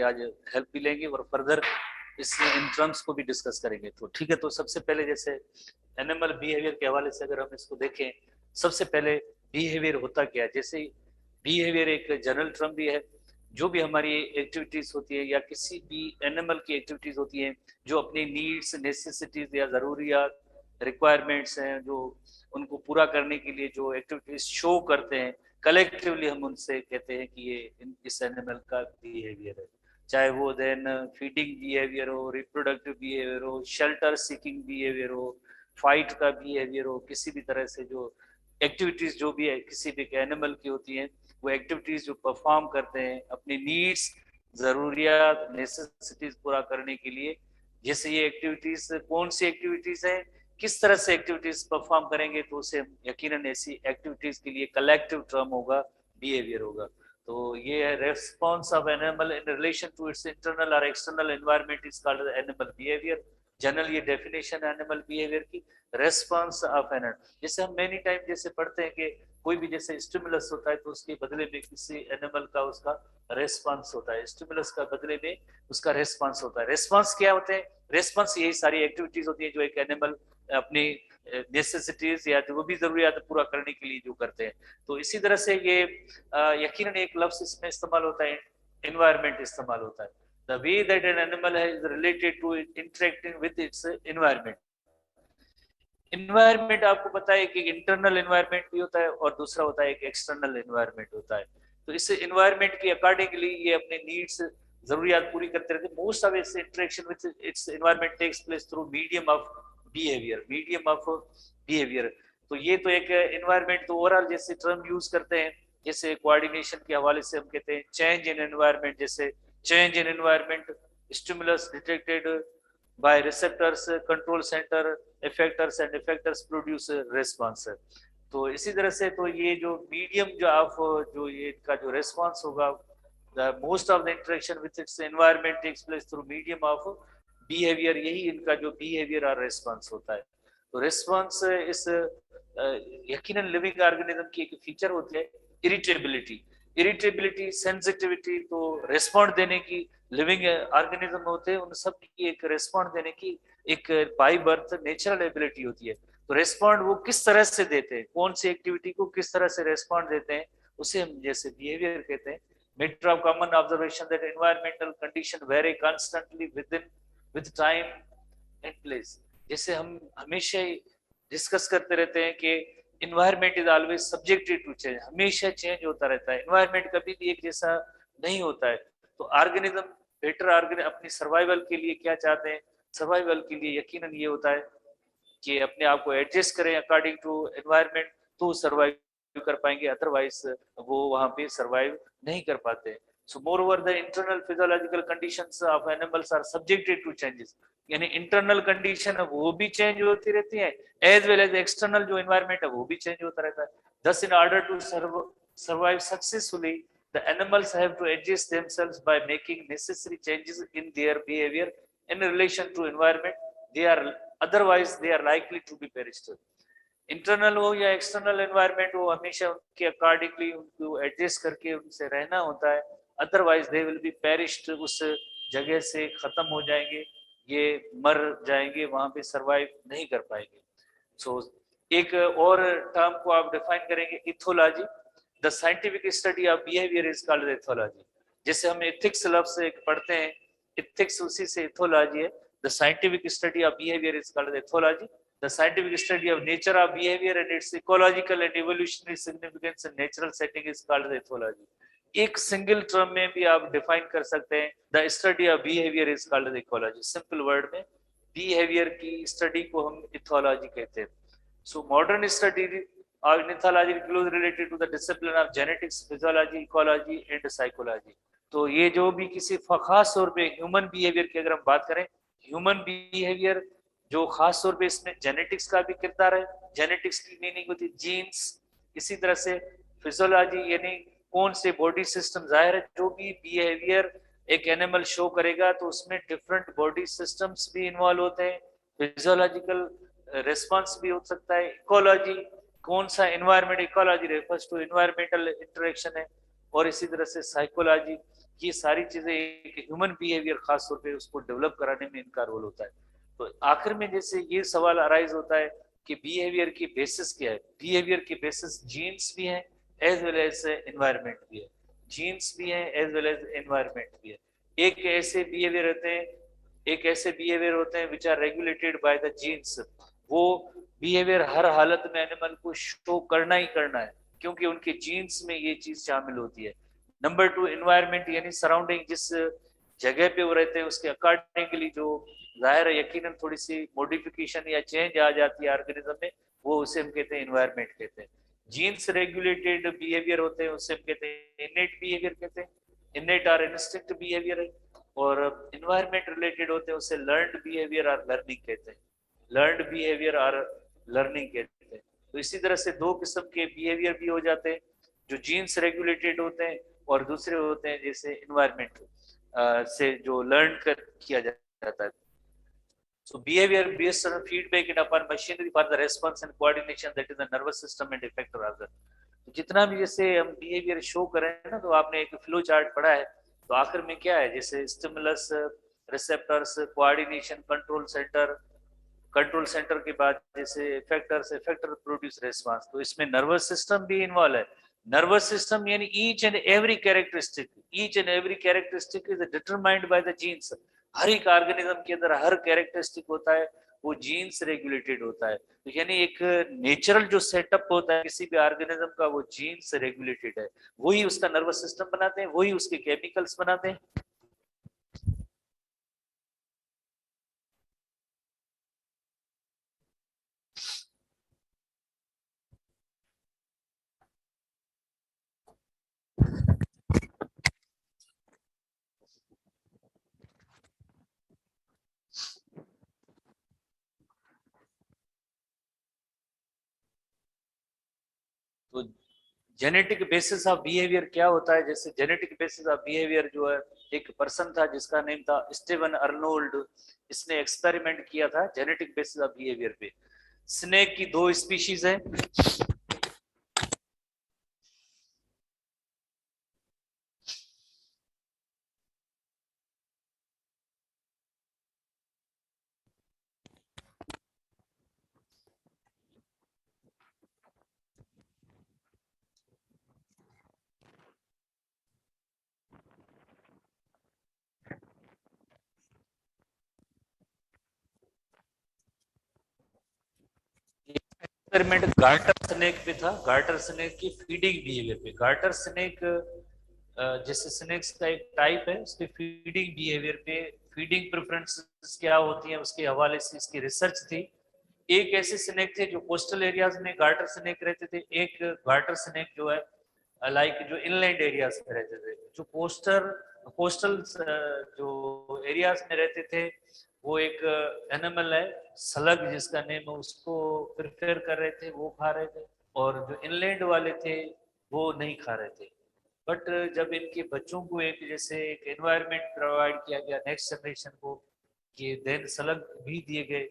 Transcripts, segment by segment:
आपकी आज हेल्प भी लेंगे और फर्दर इस इन टर्म्स को भी डिस्कस करेंगे। तो ठीक है, तो सबसे पहले जैसे एनिमल बिहेवियर के हवाले से अगर हम इसको देखें, सबसे पहले बिहेवियर होता क्या है। जैसे बिहेवियर एक जनरल टर्म भी है, जो भी हमारी एक्टिविटीज होती है या किसी भी एनिमल की एक्टिविटीज होती है जो अपनी नीड्स, नेसेसिटीज या जरूरियात, रिक्वायरमेंट्स हैं, जो उनको पूरा करने के लिए जो एक्टिविटीज शो करते हैं, कलेक्टिवली हम उनसे कहते हैं कि ये इस एनिमल का बिहेवियर है। चाहे वो देन फीडिंग बिहेवियर हो, रिप्रोडक्टिव बिहेवियर हो, शेल्टर सीकिंग बिहेवियर हो, फाइट का बिहेवियर हो, किसी भी तरह से जो एक्टिविटीज जो भी है किसी भी एनिमल की होती हैं, वो एक्टिविटीज जो परफॉर्म करते हैं अपनी नीड्स, जरूरियात, नेसेसिटीज पूरा करने के लिए। जैसे ये एक्टिविटीज कौन सी एक्टिविटीज है, किस तरह से एक्टिविटीज परफॉर्म करेंगे, तो उसे यकीनन ऐसी एक्टिविटीज के लिए कलेक्टिव टर्म होगा, बिहेवियर होगा। तो ये है response of animal in relation to its internal और external environment is called animal behaviour. General ये डेफिनेशन है एनिमल बिहेवियर की, रेस्पॉन्स ऑफ एनिमल। जैसे हम मेनी टाइम जैसे पढ़ते हैं कि कोई भी जैसे स्टिमुलस होता है तो उसके बदले में किसी एनिमल का उसका रेस्पॉन्स होता है, स्टिमुलस का बदले में उसका रेस्पॉन्स होता है। रेस्पॉन्स क्या होते हैं, रेस्पॉन्स यही सारी एक्टिविटीज होती है जो एक एनिमल अपनी नेसेसिटीज या जो भी जरूरियात पूरा करने के लिए जो करते हैं। तो इसी तरह से ये यकीनन एक लफ्ज इसमें इस्तेमाल होता है, एनवायरमेंट इस्तेमाल होता है। The way that an animal is related to interacting with its environment। Environment आपको पता है कि इंटरनल इन्वायरमेंट भी होता है और दूसरा होता है एक एक्सटर्नल इन्वायरमेंट होता है। तो इस इन्वायरमेंट की अकॉर्डिंगली ये अपने नीड्स, जरूरियात पूरी करते रहते हैं। Most of its interaction with its environment takes place through medium of behaviour, medium of behaviour. तो ये तो एक इन्वायरमेंट, तो ओवरऑल जैसे टर्म यूज करते हैं, जैसे कोऑर्डिनेशन के हवाले से हम कहते हैं चेंज इन एनवायरमेंट। जैसे change in environment, stimulus detected by receptors, control center, effectors and effectors produce response। तो इसी तरह से तो ये जो मीडियम जो आप जो ये इनका जो रेस्पॉन्स होगा, most of the interaction with its environment takes place through medium of behaviour, यही इनका जो बिहेवियर और रेस्पॉन्स होता है। तो रेस्पॉन्स इस यकीनन लिविंग ऑर्गेनिज्म की एक फीचर होती है इरिटेबिलिटी, इरिटेबिलिटी, सेंसिटिविटी। तो रेस्पॉन्ड देने की लिविंग ऑर्गेनिज्म होते हैं, उन सब की एक रेस्पॉन्ड देने की एक बाय बर्थ नेचुरल एबिलिटी होती है। तो रेस्पॉन्ड वो किस तरह से देते हैं, कौन सी एक्टिविटी को किस तरह से रेस्पॉन्ड देते हैं, उसे हम जैसे बिहेवियर कहते हैं। Matter of common observation that environmental condition vary constantly with time and place. जैसे हम हमेशा डिस्कस करते रहते हैं कि environment is always subjected to change, हमेशा चेंज होता रहता है, इन्वायरमेंट कभी भी एक जैसा नहीं होता है। तो ऑर्गेनिज्म बेटर ऑर्गेनिज्म अपनी सर्वाइवल के लिए क्या चाहते हैं, सर्वाइवल के लिए यकीनन ये होता है कि अपने आप को एडजस्ट करें अकॉर्डिंग टू एनवायरमेंट, तो सर्वाइव कर पाएंगे, अदरवाइज वो वहां पे सर्वाइव नहीं कर पाते। So more over the internal physiological conditions of animals are subjected to changes, यानी इंटरनल कंडीशन है वो भी चेंज होती रहती है, एज वेल एज एक्सटर्नल जो एनवायरमेंट है वो भी चेंज होता रहता है। Thus in order to survive successfully the animals have to adjust themselves by making necessary changes in their behavior in relation to environment, they are otherwise they are likely to be perished। Internal हो या external environment हो, हमेशा उनके accordingly उनको adjust करके उनसे रहना होता है, otherwise they will be perished, उस जगह से खत्म हो जाएंगे, ये मर जाएंगे, वहां पे सरवाइव नहीं कर पाएंगे। सो एक और टर्म को आप डिफाइन करेंगे, ethology. The scientific study of behaviour is called ethology. जैसे हम एथिक्स लफ्ज एक पढ़ते हैं, एथिक्स उसी से एथोलॉजी है। The scientific study of behaviour is called ethology. The scientific study of nature of behaviour and it's ecological and evolutionary significance in natural setting is called ethology. एक सिंगल टर्म में भी आप define कर सकते हैं, the study of behaviour is called ecology. Simple word में behaviour की study को हम इथोलॉजी कहते हैं। So modern study ornithology is closely related to the discipline of genetics, physiology, ecology and psychology। तो ये जो भी किसी खास तौर पे ह्यूमन बिहेवियर की अगर हम बात करें, ह्यूमन बिहेवियर जो खास तौर पे इसमें जेनेटिक्स का भी किरदार है। जेनेटिक्स की मीनिंग होती है जीन्स। इसी तरह से फिजियोलॉजी यानी कौन से बॉडी सिस्टम, जाहिर है जो भी बिहेवियर एक एनिमल शो करेगा तो उसमें डिफरेंट बॉडी सिस्टम्स भी इन्वॉल्व होते हैं, फिजियोलॉजिकल रिस्पॉन्स भी हो सकता है। इकोलॉजी कौन सा environment, ecology refers to environmental interaction है। और इसी तरह से साइकोलॉजी, ये सारी चीजें एक ह्यूमन बिहेवियर खास तौर पे उसको डेवलप कराने में इनका रोल होता है। तो आखिर में जैसे ये सवाल अराइज होता है कि बिहेवियर की बेसिस क्या है। बिहेवियर की बेसिस जीन्स भी है एज वेल एज एनवायरमेंट भी है। जीन्स भी है एज वेल एज एनवायरमेंट भी है। एक ऐसे बिहेवियर होते हैं एक ऐसे बिहेवियर होते हैं which are regulated by the genes. वो बिहेवियर हर हालत में एनिमल को शो करना ही करना है क्योंकि उनके जीन्स में ये चीज शामिल होती है। नंबर टू, एनवायरमेंट यानी सराउंडिंग, जिस जगह पे वो रहते हैं उसके अकॉर्डिंगली जो जाहिर है यकीनन थोड़ी सी मॉडिफिकेशन या चेंज आ जाती है ऑर्गेनिज्म में, वो उसे हम कहते हैं एनवायरमेंट कहते हैं। जीन्स रेगुलेटेड बिहेवियर होते हैं उससे हम कहते हैं इनेट बिहेवियर कहते हैं। इनेट और इंस्टिंक्ट बिहेवियर है। और इन्वायरमेंट रिलेटेड होते हैं उसे लर्नड बिहेवियर और लर्निंग कहते हैं। लर्नड बिहेवियर और लर्निंग कहते हैं। तो इसी तरह से दो किस्म के बिहेवियर भी हो जाते हैं जो जीन्स रेगुलेटेड होते हैं और दूसरे होते हैं जैसे इन्वायरमेंट से जो लर्न कर किया जाता है। So behavior based on feedback and upon machinery for the response and coordination, that is the nervous system and effector organ. तो जितना भी जैसे हम बिहेवियर शो कर रहे हैं ना, तो आपने एक फ्लो चार्ट पढ़ा है, तो आखिर में क्या है, जैसे stimulus, receptors, coordination, control centre के बाद जैसे इफेक्टर्स, इफेक्टर प्रोड्यूस रेस्पॉन्स। तो इसमें नर्वस सिस्टम भी इन्वॉल्व है। नर्वस सिस्टम यानी each and every characteristic is determined by the genes. हर एक ऑर्गेनिज्म के अंदर हर कैरेक्टरिस्टिक होता है वो जीन्स रेगुलेटेड होता है। तो यानी एक नेचुरल जो सेटअप होता है किसी भी ऑर्गेनिज्म का वो जीन्स रेगुलेटेड है। वही उसका नर्वस सिस्टम बनाते हैं, वही उसके केमिकल्स बनाते हैं। तो जेनेटिक बेसिस ऑफ बिहेवियर क्या होता है, जैसे जेनेटिक बेसिस ऑफ बिहेवियर जो है, एक पर्सन था जिसका नेम था स्टीवन अर्नोल्ड। इसने एक्सपेरिमेंट किया था जेनेटिक बेसिस ऑफ बिहेवियर पे। स्नेक की दो स्पीशीज है। एक्सपेरिमेंट गार्टर स्नेक पे था, गार्टर स्नेक की फीडिंग बिहेवियर पे। गार्टर स्नेक जैसे स्नेक्स का एक टाइप है, उसके फीडिंग बिहेवियर पे, फीडिंग प्रेफरेंसेस क्या होती हैं उसके हवाले से इसकी रिसर्च थी। एक ऐसे स्नेक थे जो कोस्टल एरियाज में गार्टर स्नेक रहते थे, एक गार्टर स्नेक जो है लाइक जो इनलैंड एरियाज में रहते थे। जो कोस्टल जो एरियाज में रहते थे वो एक एनिमल है स्लग जिसका नेम है, उसको प्रिफेयर कर रहे थे, वो खा रहे थे। और जो इनलैंड वाले थे वो नहीं खा रहे थे। बट जब इनके बच्चों को एक जैसे एक एनवायरनमेंट प्रोवाइड किया गया नेक्स्ट जनरेशन को, कि देन स्लग भी दिए गए।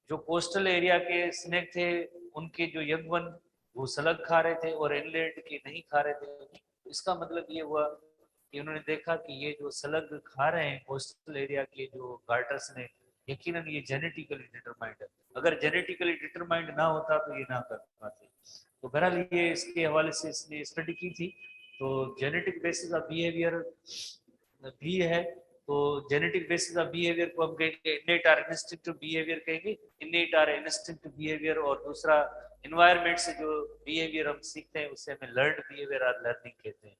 जो कोस्टल एरिया के स्नेक थे उनके जो यंग वन वो स्लग खा रहे थे और इनलैंड के नहीं खा रहे थे। इसका मतलब ये हुआ कि उन्होंने देखा कि ये जो स्लग खा रहे हैं कोस्टल एरिया के जो गार्टर स्नेक, यकीनन ये जेनेटिकली डिटरमाइंड है। अगर जेनेटिकली डिटरमाइंड ना होता तो ये ना कर पाते। तो बहरहाल ये इसके हवाले से इसने स्टडी की थी। तो जेनेटिक बेसिस ऑफ बिहेवियर भी है। तो जेनेटिक बेसिस ऑफ बिहेवियर को हम कहेंगे इनेट और इंस्टिंक्टिव बिहेवियर कहेंगे। इनेट और इंस्टिंक्टिव बिहेवियर, और दूसरा इन्वायरमेंट से जो बिहेवियर हम सीखते हैं उसे हमें लर्नड बिहेवियर और लर्निंग कहते हैं।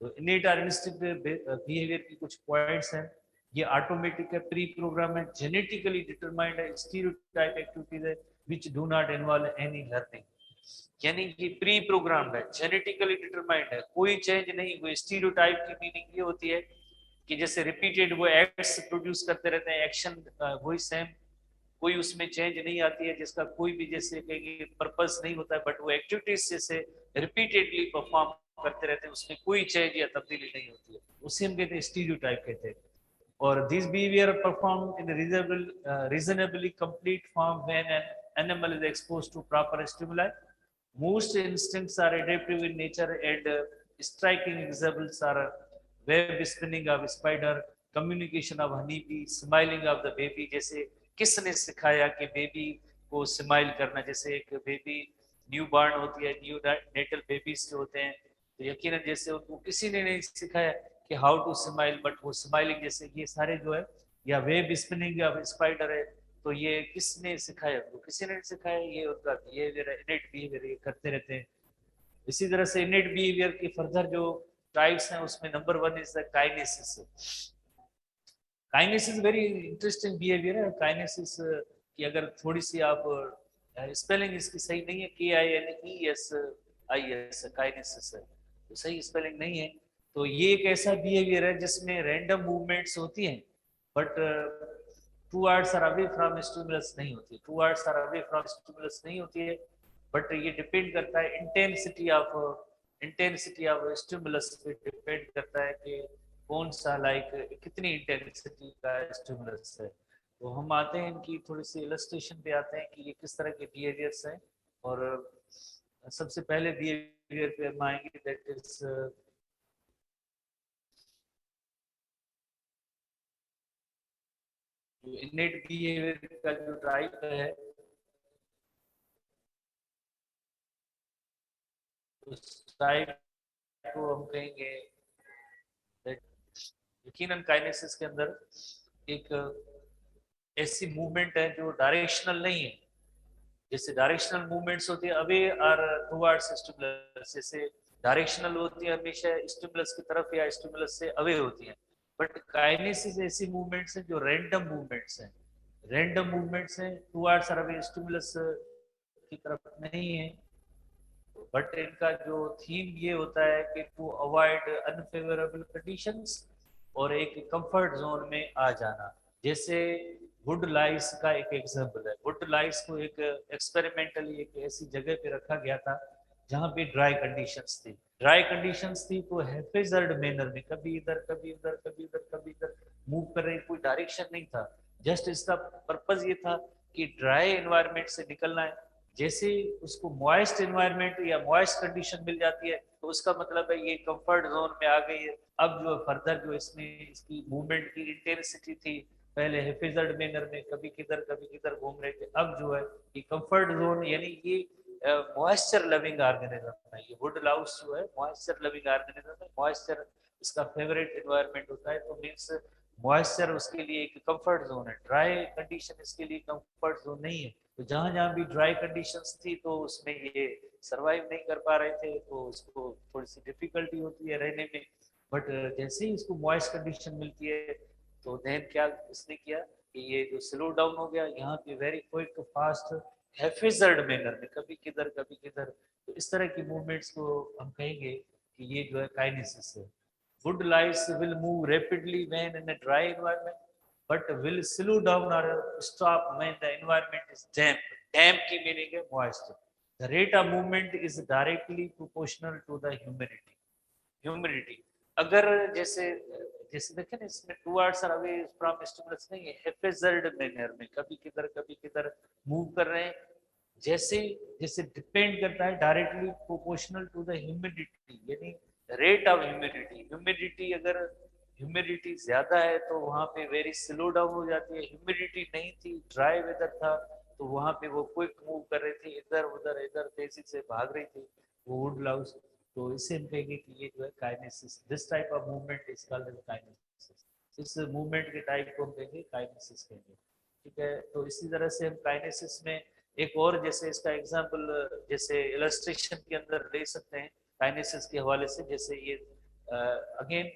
तो इनेट और इंस्टिंक्टिव बिहेवियर की कुछ पॉइंट्स हैं। ये ऑटोमेटिक है, प्री प्रोग्राम है, जेनेटिकली डिटरमाइंड है, स्टीरियोटाइप एक्टिविटीज है which do not involve any learning. यानी ये प्री प्रोग्राम है, जेनेटिकली डिटरमाइंड है, कोई चेंज नहीं हुई। स्टीरियोटाइप की मीनिंग ये होती है कि जैसे रिपीटेड वो एक्ट्स प्रोड्यूस करते रहते हैं, एक्शन वही सेम, कोई उसमें चेंज नहीं आती है, जिसका कोई भी जैसे कहेंगे पर्पस नहीं होता है, बट वो एक्टिविटीज जैसे रिपीटेडली परफॉर्म करते रहते हैं, उसमें कोई चेंज या तब्दीली नहीं होती है, उसे हम कहते हैं स्टीरियोटाइप कहते हैं। और this behaviour perform in reasonably complete form when an animal is exposed to proper stimuli. Most instincts are adaptive in nature and striking examples are web spinning of spider, communication of honey bee, smiling of the baby. जैसे किसने सिखाया कि baby को smile करना? जैसे एक baby new born होती है, न्यू नेटल बेबीज जो होते हैं, तो यकीनन जैसे उनको किसी ने नहीं सिखाया कि हाउ टू स्माइल, बट वो स्माइलिंग, जैसे ये सारे जो है, या वेब स्पिनिंग ऑफ स्पाइडर है, तो ये किसने सिखाया? तो किसी ने नहीं सिखाया, ये उनका बिहेवियर है, इनेट बिहेवियर, ये करते रहते हैं। इसी तरह से इनेट बिहेवियर की फर्दर जो टाइप्स हैं, उसमें number one is the kinesis. Kinesis very interesting behaviour है। काइनेसिस की अगर थोड़ी सी आप स्पेलिंग इसकी सही नहीं है, KINES काइनेसिस है, तो सही स्पेलिंग नहीं है। तो ये एक ऐसा बिहेवियर है जिसमें रैंडम मूवमेंट्स होती हैं, but towards or away from stimulus नहीं होती, towards or away from stimulus नहीं होती है, बट ये डिपेंड करता है इंटेंसिटी ऑफ स्टिमुलस पे डिपेंड करता है कि कौन सा, लाइक कितनी इंटेंसिटी का स्टिमुलस है। तो हम आते हैं इनकी थोड़ी सी इलस्ट्रेशन पे आते हैं कि ये किस तरह के बिहेवियर्स हैं। और सबसे पहले बिहेवियर पे हम आएंगे, दैट इज इनेट बिहेवियर का जो टाइप है, उस टाइप को हम कहेंगे यकीनन काइनेसिस के अंदर एक ऐसी मूवमेंट है जो डायरेक्शनल नहीं है। जैसे डायरेक्शनल मूवमेंट्स होती है अवे और टुवर्ड्स स्टिमुलस, जैसे डायरेक्शनल होती है हमेशा स्टिमुलस की तरफ या स्टिमुलस से अवे होती है। बट काइनेसिस ऐसी मूवमेंट्स हैं जो रैंडम मूवमेंट्स हैं, रैंडम मूवमेंट्स हैं, टुवर्ड्स और अवे स्टिमुलस की तरफ नहीं है। बट इनका जो थीम ये होता है कि टू अवॉइड अनफेवरेबल कंडीशंस और एक कंफर्ट जोन में आ जाना। जैसे वुड लाइस का एक एग्जांपल है। वुड लाइस को एक एक्सपेरिमेंटली एक ऐसी जगह पे रखा गया था जहाँ पे ड्राई कंडीशंस थी, ड्राई कंडीशंस थी, तो हेफेजर्ड मैनर में कभी इधर कभी उधर कभी इधर कभी इधर मूव कर रही, कोई डायरेक्शन नहीं था। जस्ट इसका पर्पज ये था कि ड्राई एनवायरनमेंट से निकलना है। जैसे उसको मॉइस्ट एनवायरनमेंट या मॉइस्ट कंडीशन मिल जाती है, तो उसका मतलब है ये कंफर्ट जोन में आ गई है। अब जो फर्दर जो इसमें इसकी मूवमेंट की इंटेंसिटी थी, पहले हिफिजर्ड मैनर में कभी किधर घूम रहे थे, अब जो है ये कंफर्ट जोन, यानी ये मॉइस्चर लविंग ऑर्गेनिज्म है। ये वुड लाउस जो है मॉइस्चर लविंग ऑर्गेनिज्म है, मॉइस्चर इसका फेवरेट एनवायरनमेंट होता है, तो मीन्स मॉइस्चर उसके लिए एक कंफर्ट जोन है। ड्राई कंडीशन इसके लिए कंफर्ट जोन नहीं है। तो जहां जहां भी ड्राई कंडीशंस थी तो उसमें ये सरवाइव नहीं कर पा रहे थे, तो उसको थोड़ी सी डिफिकल्टी होती है रहने में। बट जैसे ही इसको मॉइस्ट कंडीशन मिलती है, तो देन क्या इसने किया कि ये जो स्लो डाउन हो गया, यहाँ पे वेरी क्विक फास्ट हेफेजर्ड मैनर में कभी किधर कभी किधर, तो इस तरह की मूवमेंट्स को हम कहेंगे कि ये जो है काइनेसिस है। Wood lice will move rapidly when in a dry environment, but will slow down or stop when the environment is damp. Damp की meaning है moist. The rate of movement is directly proportional to the humidity. Humidity. अगर जैसे जैसे देखें ना, इसमें towards और away from stimulus नहीं है, हेफेजर्ड मैनर में कभी किधर मूव कर रहे हैं। जैसे जैसे डिपेंड करता है directly proportional to the humidity, यानी रेट ऑफ ह्यूमिडिटी। ह्यूमिडिटी अगर ह्यूमिडिटी ज्यादा है तो वहां पे वेरी स्लो डाउन हो जाती है। ह्यूमिडिटी नहीं थी, ड्राई वेदर था, तो वहां पे वो क्विक मूव कर रही थी, इधर तेजी से भाग रही थी, वो वुड लाउस। तो इससे हम कहेंगे कि ये जो है kinesis, this type of movement is called as kinesis. इस मूवमेंट के टाइप को हम कहेंगे काइनेसिस कहेंगे। ठीक है, तो इसी तरह से हम काइनेसिस में एक और जैसे इसका एग्जांपल जैसे इलस्ट्रेशन के अंदर ले सकते हैं काइनेसिस के हवाले से। जैसे ये again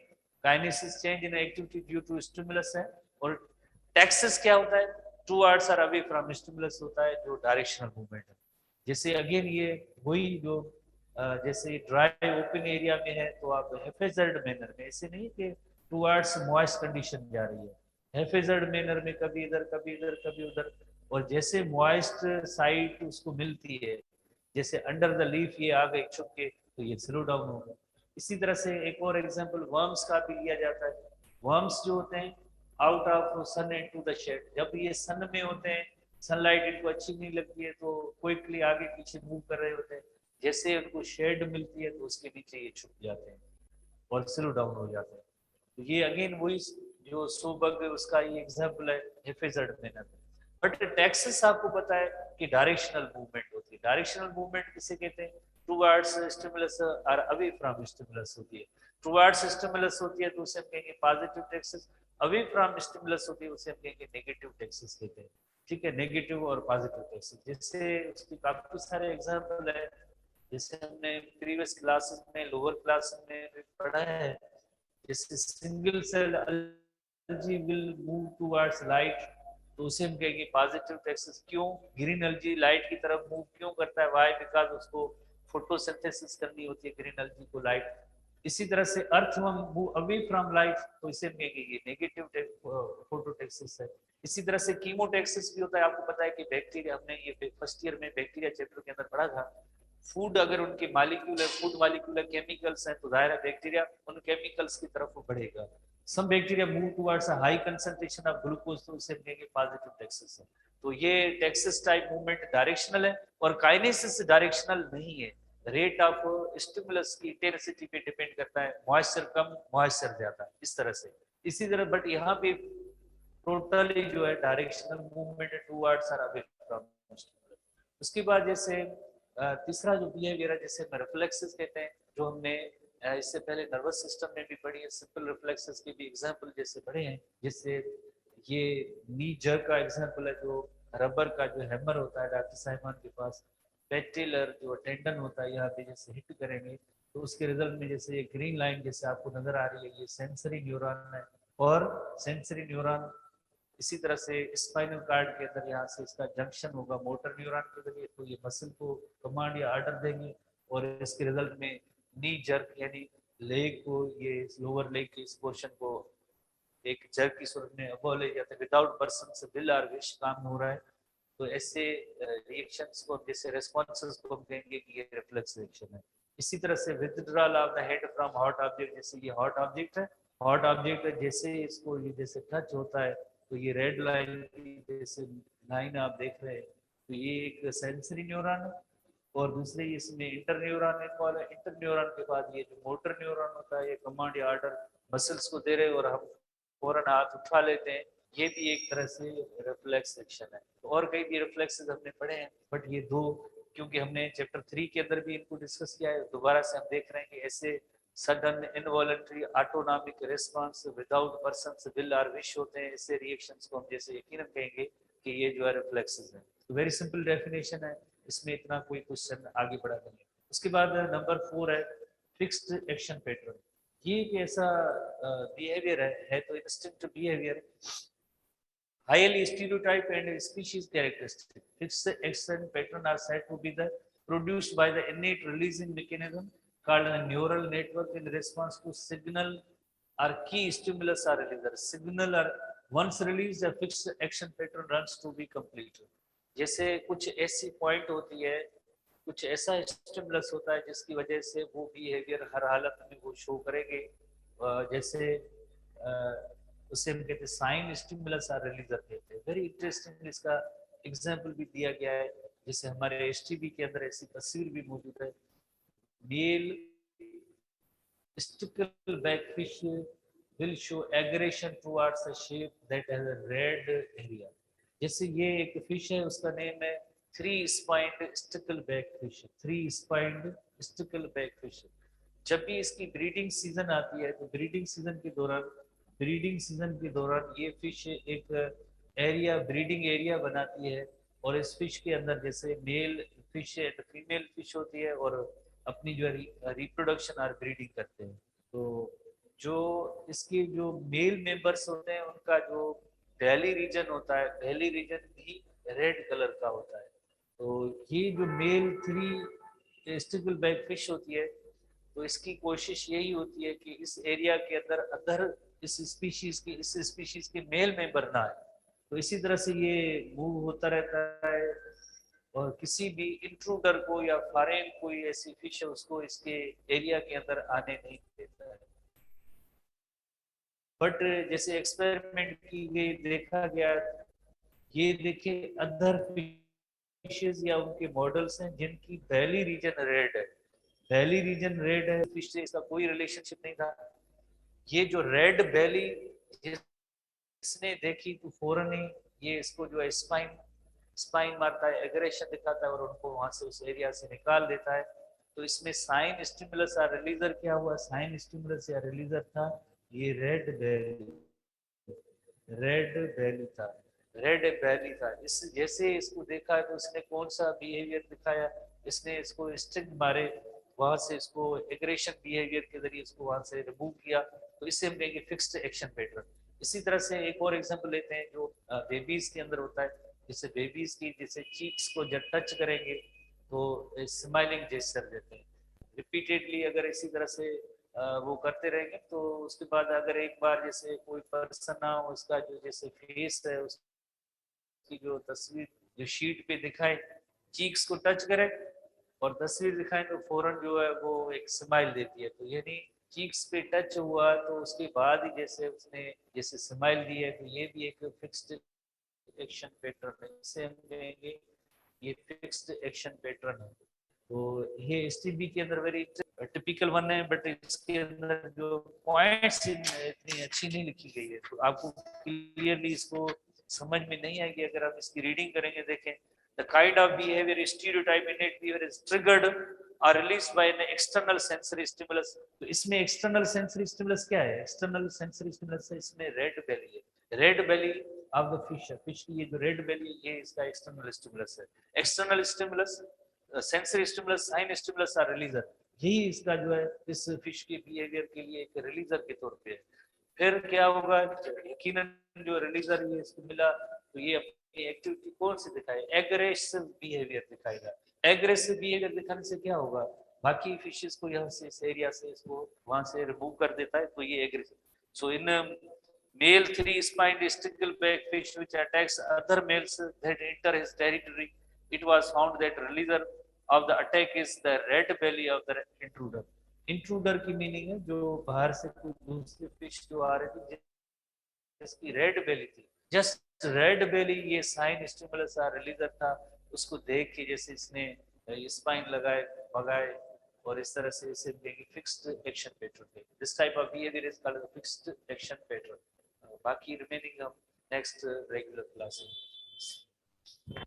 kinesis change in activity due to stimulus है, और टेक्सस क्या होता है, towards or away from stimulus होता है, जो डायरेक्शनल मूवमेंट है। जैसे अगेन ये वही जो जैसे ड्राई ओपन एरिया में है तो आप हेफेजर्ड मैनर में, ऐसे नहीं कि टू आर्ट्स मॉइस्ट कंडीशन जा रही है, हेफेजर्ड मैनर में कभी इधर कभी इधर कभी उधर। और जैसे मॉइस्ट साइड उसको मिलती है, जैसे अंडर द लीफ ये आ गई छुप के, तो ये स्लो डाउन होगा। इसी तरह से एक और एग्जांपल वर्म्स का भी लिया जाता है। वर्म्स जो होते हैं out of sun into the shade, जब ये सन में होते हैं, सनलाइट इनको अच्छी नहीं लगती है, तो क्विकली आगे पीछे मूव कर रहे होते हैं। जैसे उनको शेड मिलती है तो उसके नीचे ये छुप जाते हैं और स्लो डाउन हो जाते हैं। तो ये अगेन वही जो सोबग उसका ये एग्जाम्पल है हेफेजर्ड मैनर। बट टैक्सेस आपको पता है कि डायरेक्शनल मूवमेंट होती है। डायरेक्शनल मूवमेंट किसे कहते हैं? टुवर्ड्स स्टिमुलस और अवे फ्रॉम स्टिमुलस होती है। टुवर्ड्स स्टिमुलस होती है तो उसे हम कहेंगे positive taxes, away from stimulus होती है उसे हम कहेंगे नेगेटिव टैक्सेस कहते हैं। ठीक है, नेगेटिव और पॉजिटिव टैक्सेस, जैसे उसके काफी सारे एग्जाम्पल है, जैसे हमने प्रीवियस क्लासेस में लोअर क्लास में भी पढ़ा है। जैसे single cell algae will move towards light, तो उसे हम कहेंगे पॉजिटिव टैक्सेस। क्यों? ग्रीन एलर्जी लाइट की तरफ मूव क्यों करता है? वाई? बिकॉज उसको फोटोसिंथेसिस करनी होती है ग्रीन एलर्जी को लाइट। इसी तरह से अर्थ मूव अवे फ्रॉम लाइट, तो इसे हम कहेंगे ये नेगेटिव फोटोटैक्सिस है। इसी तरह से कीमोटैक्सिस भी होता है। आपको पता है कि बैक्टीरिया, हमने ये फर्स्ट ईयर में बैक्टीरिया चैप्टर के अंदर पढ़ा था। फूड अगर उनके मालिक्यूलर फूड मालिक्यूलर केमिकल्स हैं तो जाहिर है बैक्टीरिया उन केमिकल्स की तरफ वो बढ़ेगा। Some bacteria move towards a high concentration of glucose, तो उसे कहेंगे पॉजिटिव टैक्सेस है। तो ये टैक्सेस टाइप मूवमेंट डायरेक्शनल है और काइनेसिस डायरेक्शनल नहीं है। रेट ऑफ स्टिमुलस की इंटेंसिटी पे डिपेंड करता है, मॉइस्चर कम मॉइस्चर ज्यादा, इस तरह से। इसी तरह बट यहाँ पे टोटली जो है डायरेक्शनल मूवमेंट है टुवर्ड्स और अवे फ्रॉम स्टिमुलस। उसके बाद जैसे तीसरा जो बिहेवियर है जैसे रिफ्लेक्सेस कहते हैं, जो हमने इससे पहले नर्वस सिस्टम में भी पढ़ी है। सिंपल रिफ्लेक्सेस के भी एग्जांपल जैसे पढ़े हैं, जैसे ये नी जर का एग्जांपल है, जो रबर का जो हैमर होता है डॉक्टर साहिबान के पास, पेटिलर जो टेंडन होता है यहाँ पे जैसे हिट करेंगे तो उसके रिजल्ट में जैसे ये ग्रीन लाइन जैसे आपको नजर आ रही है, ये सेंसरी न्यूरॉन है। और सेंसरी न्यूरॉन इसी तरह से स्पाइनल कार्ड के अंदर यहाँ से इसका जंक्शन होगा मोटर न्यूरॉन के जरिए, तो ये मसल को कमांड या ऑर्डर देंगे और इसके रिजल्ट में नी जर्क यानी लेग को, ये लोअर लेग के इस पोर्शन को एक जर्क की सूरत में अबो ले जाते हैं। विदाउट पर्सन से विल और विश काम हो रहा है। तो ऐसे रिएक्शंस को जैसे रेस्पॉन्सेस को हम कहेंगे कि ये रिफ्लेक्स रिएक्शन है। इसी तरह से withdrawal of the head from hot object, जैसे ये हॉट ऑब्जेक्ट है, हॉट ऑब्जेक्ट है जैसे इसको ये जैसे टच होता है तो ये रेड लाइन की जैसे लाइन आप देख रहे हैं, तो ये एक सेंसरी न्यूरॉन है। और दूसरे इसमें इंटर न्यूरॉन इन्वॉल्व है। इंटर न्यूरॉन के बाद ये जो मोटर न्यूरॉन होता है, ये कमांड या ऑर्डर मसल्स को दे रहे हैं और हम फौरन हाथ उठा लेते हैं, ये भी एक तरह से रिफ्लेक्स एक्शन है। तो और कई भी रिफ्लेक्सेस हमने पढ़े हैं, बट ये दो क्योंकि हमने चैप्टर 3 के अंदर भी इनको डिस्कस किया है, दोबारा से हम देख रहे हैं कि ऐसे sudden involuntary autonomic response without person will और विश होते हैं, ऐसे रिएक्शंस को हम जैसे यकीनन कहेंगे कि ये जो है रिफ्लेक्सेस है। तो वेरी सिंपल डेफिनेशन है, इसमें इतना कोई क्वेश्चन आगे बढ़ा नहीं है। उसके बाद नंबर 4 है फिक्स्ड एक्शन पैटर्न। ये एक ऐसा बिहेवियर है तो instinct behaviour, highly stereotype and species characteristic. Fixed action pattern are said to be the produced by the innate releasing mechanism called a neural network in response to signal or key stimulus or releaser. Signal or once released, a fixed action pattern runs to be completed. जैसे कुछ ऐसी point होती है, कुछ ऐसा stimulus होता है जिसकी वजह से वो बिहेवियर हर हालत में वो शो करेंगे। जैसे उसे हम कहते हैं साइन स्टिमुलस और रिलीजर कहते हैं। वेरी इंटरेस्टिंग इसका एग्जांपल भी दिया गया है, जैसे हमारे एसटीबी के अंदर ऐसी तस्वीर भी मौजूद है। Male stickleback fish will show aggression towards a shape that has a red area। जैसे ये एक फिश है, उसका नेम है three spined stickleback fish. Three spined stickleback fish. जब भी इसकी ब्रीडिंग सीजन आती है तो ब्रीडिंग सीजन के दौरान ये फिश एक एरिया ब्रीडिंग एरिया बनाती है और इस फिश के अंदर जैसे मेल फिश है तो फीमेल फिश होती है और अपनी जो रिप्रोडक्शन और ब्रीडिंग करते हैं। तो जो इसके जो मेल मेंबर्स होते हैं उनका जो बेली रीजन होता है, बेली रीजन भी रेड कलर का होता है। तो ये जो मेल थ्री स्टिकलबैक फिश होती है तो इसकी कोशिश यही होती है कि इस एरिया के अंदर अदर इस स्पीशीज के मेल मेंबर ना आए। तो इसी तरह से ये मूव होता रहता है और किसी भी इंट्रूडर को या फॉरेन कोई ऐसी फिश है उसको इसके एरिया के अंदर आने नहीं देता है। बट जैसे एक्सपेरिमेंट की गई देखा गया, ये देखे अदर फिशेज या उनके मॉडल्स हैं जिनकी पहली रीजन रेड है, पहली रीजन रेड है, फिश से इसका कोई रिलेशनशिप नहीं था। ये जो रेड बेली जिसने देखी तो फौरन ही ये इसको जो है स्पाइन स्पाइन मारता है, एग्रेशन दिखाता है और उनको वहां से उस एरिया से निकाल देता है। तो इसमें साइन स्टिमुलस या रिलीजर क्या हुआ, साइन स्टिमुलस या रिलीजर था ये रेड बेली था, रेड बेली था। इस जैसे इसको देखा तो इसने कौन सा बिहेवियर दिखाया, इसने इसको स्ट्रिंग मारे, वहां से इसको एग्रेशन बिहेवियर के जरिए इसको वहां से रिमूव किया, तो इससे हम कहेंगे फिक्स्ड एक्शन पैटर्न। इसी तरह से एक और एग्जांपल लेते हैं जो बेबीज के अंदर होता है, जैसे बेबीज की जैसे चीक्स को जब टच करेंगे तो स्माइलिंग जेस्चर देते हैं। रिपीटेडली अगर इसी तरह से वो करते रहेंगे तो उसके बाद अगर एक बार जैसे कोई पर्सन ना उसका जो जैसे फेस है उसकी जो तस्वीर जो शीट पे दिखाए, चीक्स को टच करें और तस्वीर दिखाएं तो फौरन जो है वो एक स्माइल देती है। तो यानी चीक्स पे टच हुआ तो उसके बाद ही जैसे उसने जैसे स्माइल दी है, तो ये भी एक फिक्स्ड एक्शन पैटर्न है, इसे हम कहेंगे ये फिक्स्ड एक्शन पैटर्न है। तो ये एसटीबी के अंदर वेरी टिपिकल वन है, बट इसके अंदर जो पॉइंट्स इतनी अच्छी नहीं लिखी गई है, तो आपको क्लियरली इसको समझ में नहीं आएगी अगर आप इसकी रीडिंग करेंगे। देखें, the kind of behaviour stereotype innate behaviour is triggered or released by an external sensory stimulus. तो इसमें एक्सटर्नल सेंसरी स्टिमुलस क्या है, एक्सटर्नल सेंसरी स्टिमुलस है इसमें रेड बेली है, red belly of the fish है, फिश की ये जो रेड बेली ये इसका एक्सटर्नल स्टिमुलस है। External stimulus sensory stimulus sign stimulus और रिलीजर, यही इसका जो है इस फिश के बिहेवियर के लिए एक रिलीजर के तौर पे है। फिर क्या होगा, यकीनन जो रिलीजर ये इसको मिला तो ये अपनी एक्टिविटी कौन सी दिखाए, एग्रेसिव बिहेवियर दिखाएगा। एग्रेसिव बिहेवियर दिखाने से क्या होगा, बाकी फिशेस को यहाँ से इस एरिया से इसको वहां से रिमूव कर देता है, तो ये aggressive. So in male 3-spined stickleback fish which attacks other males that enter his territory, it was found that releaser of the attack is the red belly of the intruder। Intruder की meaning है जो बाहर से कोई दूसरे fish जो आ रहे थे जिसकी रेड बेली थी, जस्ट रेड बेली ये साइन स्टिमुलस रिलीजर था, उसको देख के जैसे इसने स्पाइन लगाए भगाए और इस तरह से इसे fixed action pattern. This type of behaviour is called fixed action pattern. बाकी रिमेनिंग हम नेक्स्ट रेगुलर क्लास में